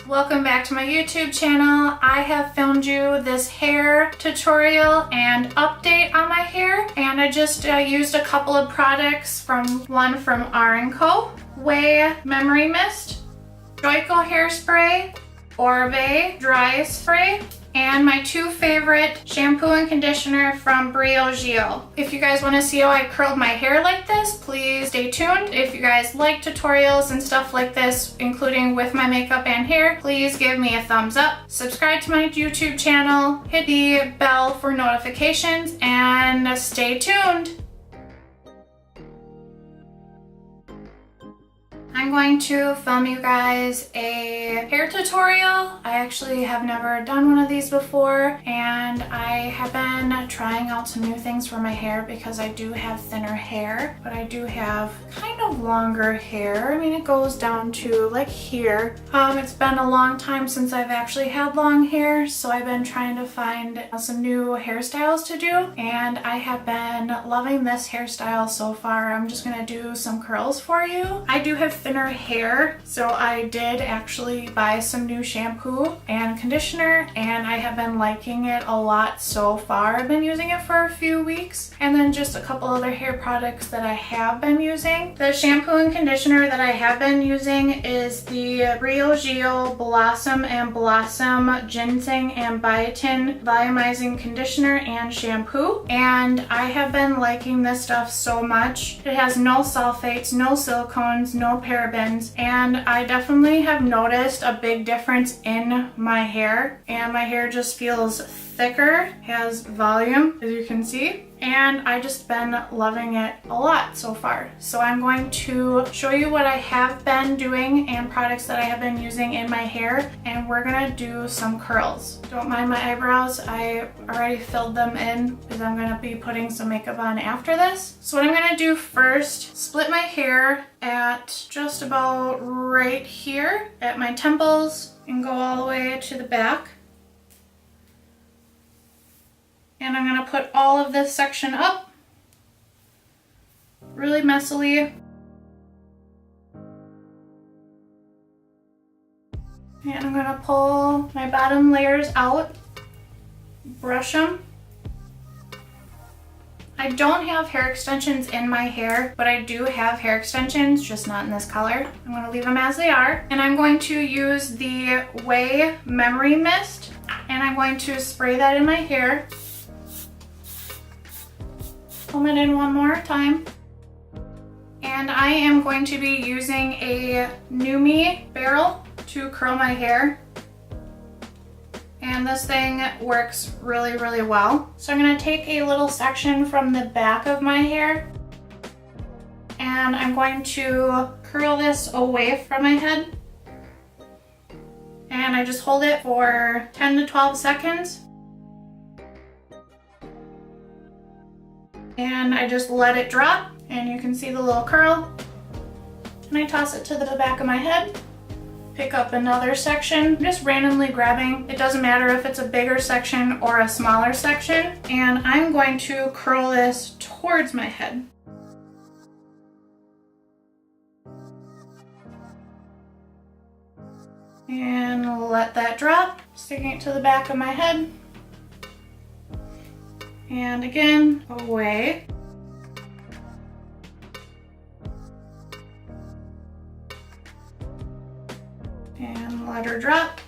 Welcome back to my YouTube channel. I have filmed you this hair tutorial and update on my hair, and I just used a couple of products one from R&Co, Ouai Memory Mist, Joico Hairspray, Oribe Dry Spray, and my two favorite shampoo and conditioner from Briogeo. If you guys want to see how I curled my hair like this, please stay tuned. If you guys like tutorials and stuff like this, including with my makeup and hair, please give me a thumbs up. Subscribe to my YouTube channel, hit the bell for notifications, and stay tuned. I'm going to film you guys a hair tutorial. I actually have never done one of these before, and I have been trying out some new things for my hair because I do have thinner hair, but I do have kind of longer hair. I mean, it goes down to like here. It's been a long time since I've actually had long hair, so I've been trying to find some new hairstyles to do, and I have been loving this hairstyle so far. I'm just gonna do some curls for you. I do have thinner hair, so I did actually buy some new shampoo and conditioner, and I have been liking it a lot so far. I've been using it for a few weeks, and then just a couple other hair products that I have been using. The shampoo and conditioner that I have been using is the Briogeo Blossom Bloom Ginseng and Biotin Volumizing Conditioner and Shampoo, and I have been liking this stuff so much. It has no sulfates, no silicones, no parabens, and I definitely have noticed a big difference in my hair, and my hair just feels thicker, has volume, as you can see, and I just been loving it a lot so far. So I'm going to show you what I have been doing and products that I have been using in my hair, and we're gonna do some curls. Don't mind my eyebrows, I already filled them in because I'm gonna be putting some makeup on after this. So what I'm gonna do first, split my hair at just about right here at my temples and go all the way to the back. And I'm gonna put all of this section up really messily. And I'm gonna pull my bottom layers out, brush them. I don't have hair extensions in my hair, but I do have hair extensions, just not in this color. I'm gonna leave them as they are. And I'm going to use the Ouai Memory Mist, and I'm going to spray that in my hair. Comb it in one more time. And I am going to be using a Nume barrel to curl my hair. And this thing works really, really well. So I'm gonna take a little section from the back of my hair, and I'm going to curl this away from my head. And I just hold it for 10 to 12 seconds. And I just let it drop, and you can see the little curl. And I toss it to the back of my head. Pick up another section, just randomly grabbing. It doesn't matter if it's a bigger section or a smaller section. And I'm going to curl this towards my head. And let that drop, sticking it to the back of my head. And again, away. And let her drop.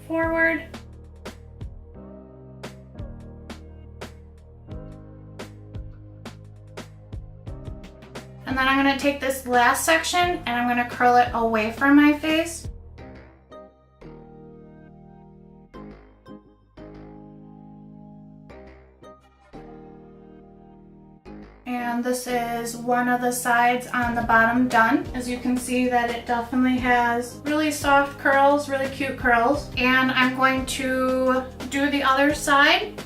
Forward. And then I'm going to take this last section and I'm going to curl it away from my face. And this is one of the sides on the bottom done. As you can see that it definitely has really soft curls, really cute curls. And I'm going to do the other side.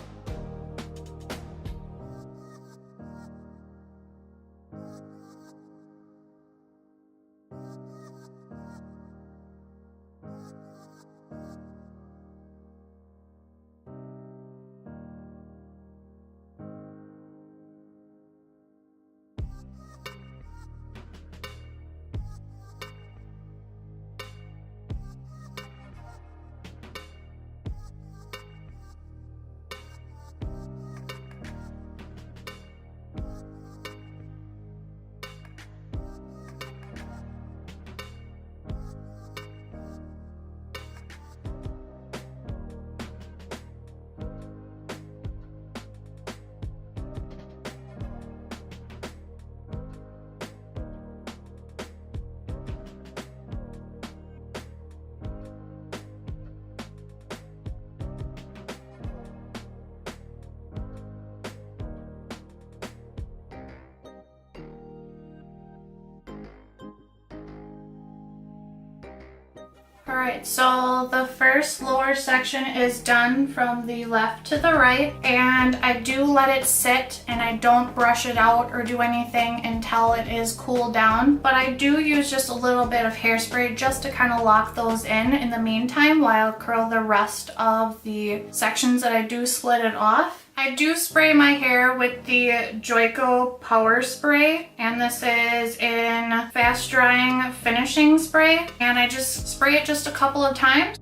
Alright, so the first lower section is done from the left to the right, and I do let it sit and I don't brush it out or do anything until it is cooled down, but I do use just a little bit of hairspray just to kind of lock those in the meantime while I curl the rest of the sections that I do split it off. I do spray my hair with the Joico Power Spray, and this is in Fast Drying Finishing Spray, and I just spray it just a couple of times.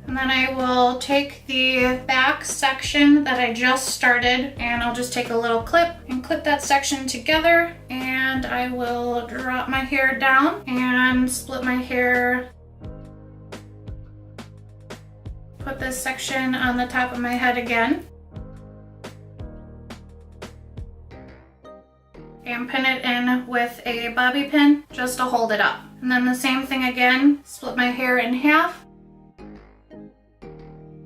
And then I will take the back section that I just started, and I'll just take a little clip and clip that section together, and I will drop my hair down and split my hair. Put this section on the top of my head again. And pin it in with a bobby pin just to hold it up. And then the same thing again, split my hair in half.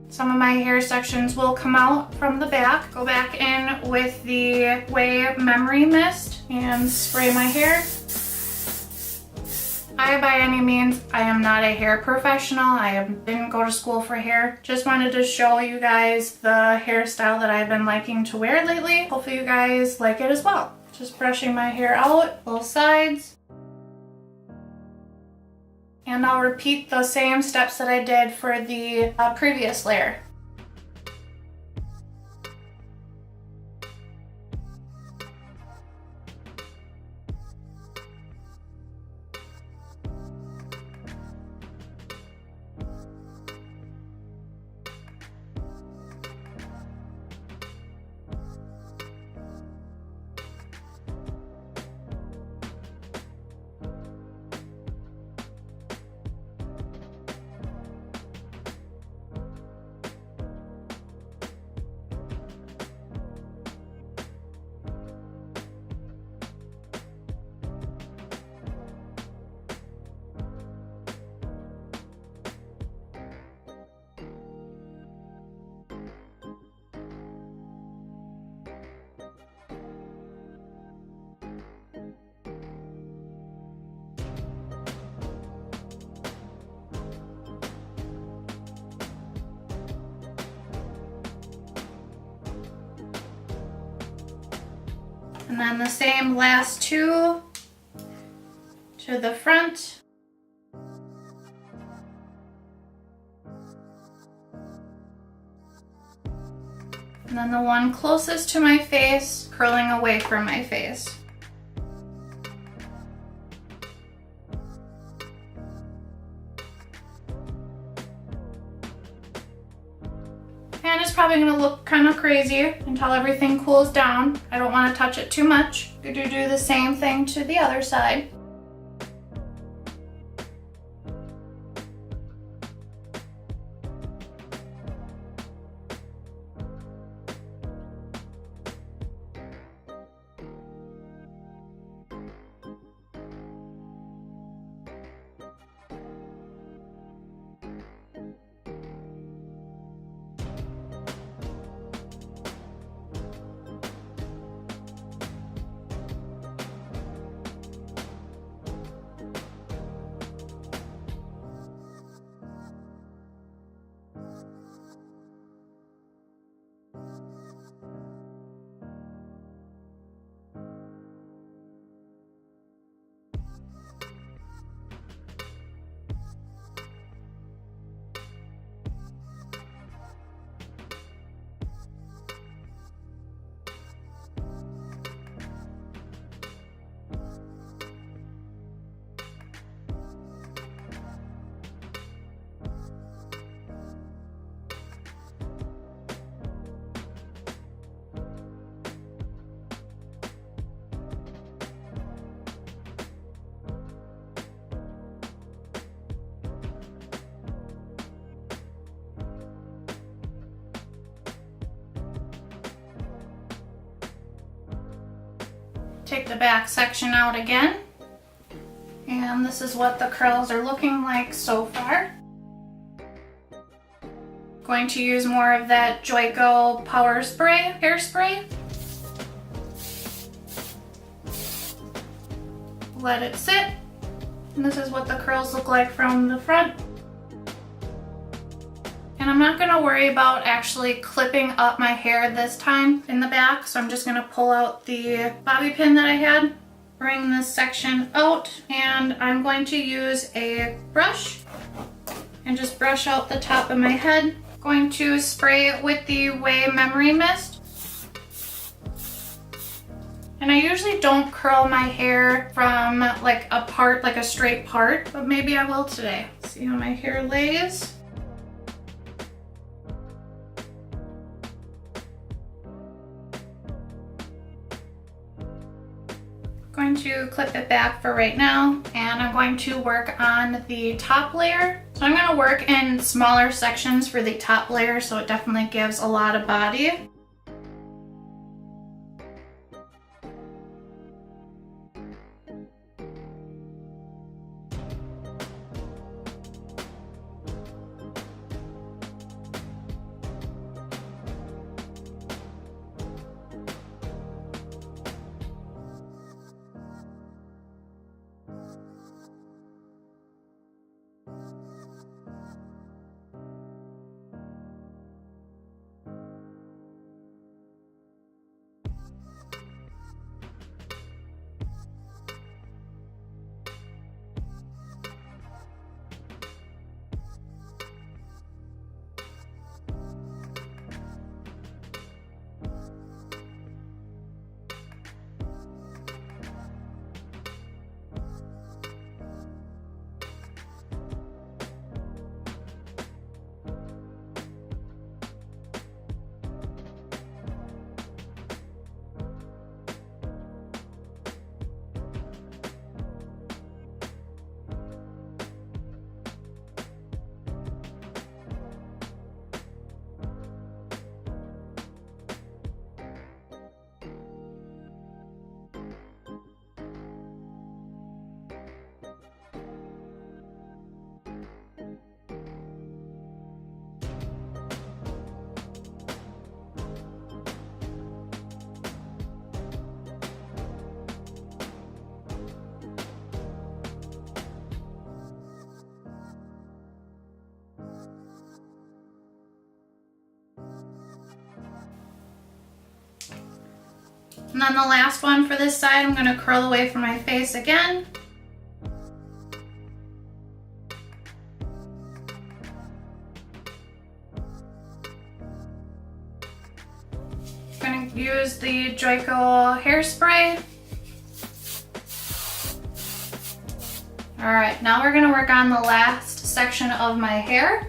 Some of my hair sections will come out from the back. Go back in with the Ouai Memory Mist and spray my hair. By any means, I am not a hair professional. I didn't go to school for hair. Just wanted to show you guys the hairstyle that I've been liking to wear lately. Hopefully you guys like it as well. Just brushing my hair out, both sides. And I'll repeat the same steps that I did for the previous layer. And then the same last two to the front. And then the one closest to my face, curling away from my face. And it's probably gonna look kind of crazy until everything cools down. I don't want to touch it too much. You do the same thing to the other side. Take the back section out again, and this is what the curls are looking like so far. Going to use more of that Joico Power Spray, hairspray. let it sit. And this is what the curls look like from the front. And I'm not gonna worry about actually clipping up my hair this time in the back, so I'm just gonna pull out the bobby pin that I had, bring this section out, and I'm going to use a brush and just brush out the top of my head. Going to spray it with the Ouai Memory Mist. And I usually don't curl my hair from like a part, like a straight part, but maybe I will today. See how my hair lays. Going to clip it back for right now, and I'm going to work on the top layer. So I'm going to work in smaller sections for the top layer, so it definitely gives a lot of body. And then the last one for this side, I'm going to curl away from my face again. I'm going to use the Joico hairspray. Alright, now we're going to work on the last section of my hair.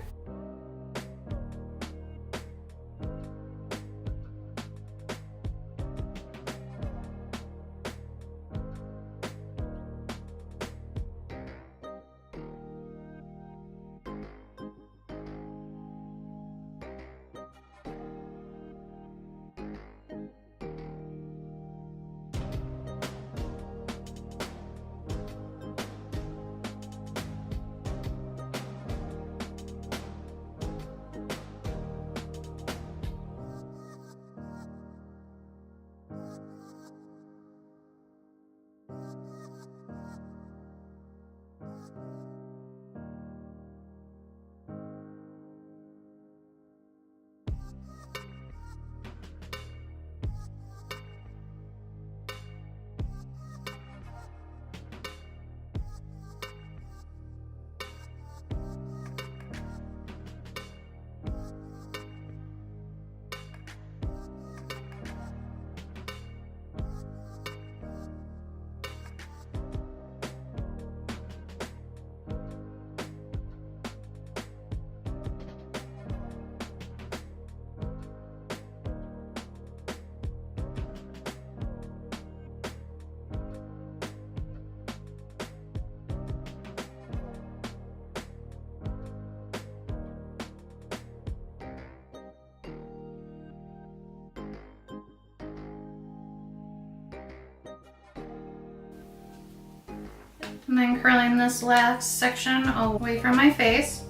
And then curling this last section away from my face.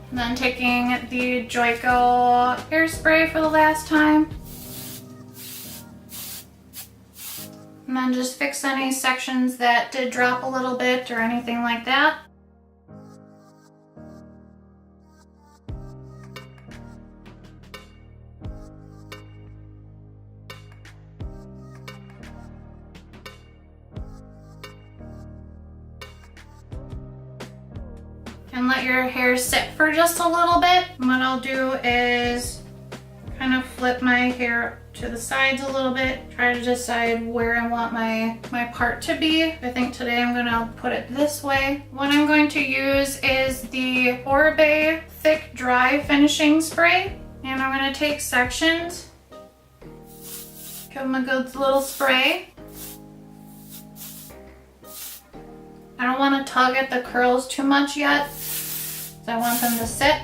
And then taking the Joico hairspray for the last time. And then just fix any sections that did drop a little bit or anything like that. And let your hair sit for just a little bit. And what I'll do is kind of flip my hair to the sides a little bit. Try to decide where I want my part to be. I think today I'm gonna put it this way. What I'm going to use is the Oribe Thick Dry Finishing Spray. And I'm gonna take sections, give them a good little spray. I don't want to tug at the curls too much yet. I want them to sit,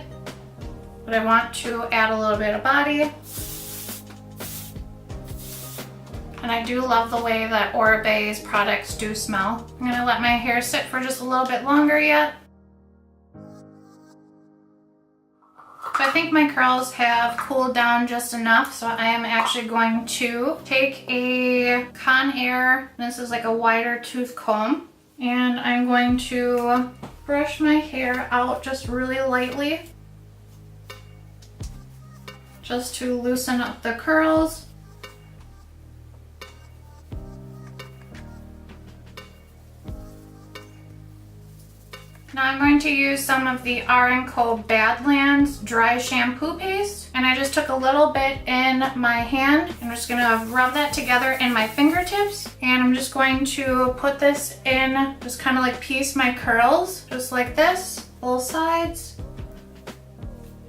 but I want to add a little bit of body. And I do love the way that Oribe's products do smell. I'm gonna let my hair sit for just a little bit longer yet. So I think my curls have cooled down just enough, so I am actually going to take a Conair, this is like a wider tooth comb, and I'm going to brush my hair out just really lightly, just to loosen up the curls. Now I'm going to use some of the R&Co Badlands dry shampoo paste, and I just took a little bit in my hand. I'm just gonna rub that together in my fingertips, and I'm just going to put this in, just kind of like piece my curls, just like this, both sides,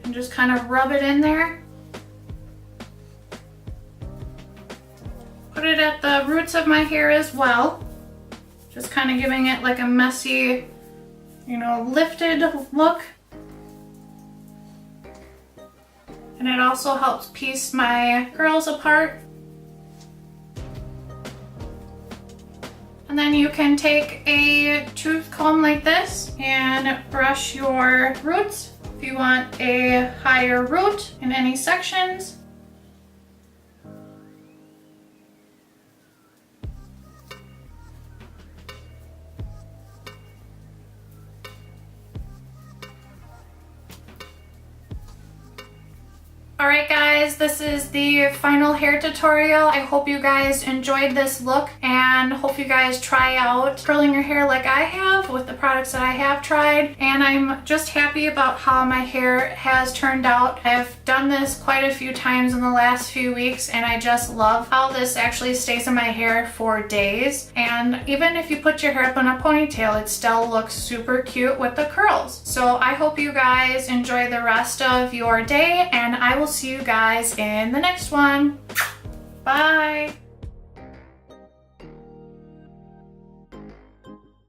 and just kind of rub it in there. Put it at the roots of my hair as well, just kind of giving it like a messy, you know, lifted look. And it also helps piece my curls apart. And then you can take a tooth comb like this and brush your roots if you want a higher root in any sections. Alright guys, this is the final hair tutorial. I hope you guys enjoyed this look and hope you guys try out curling your hair like I have with the products that I have tried. And I'm just happy about how my hair has turned out. I've done this quite a few times in the last few weeks and I just love how this actually stays in my hair for days. And even if you put your hair up in a ponytail, it still looks super cute with the curls. So I hope you guys enjoy the rest of your day and I will see you guys in the next one. Bye!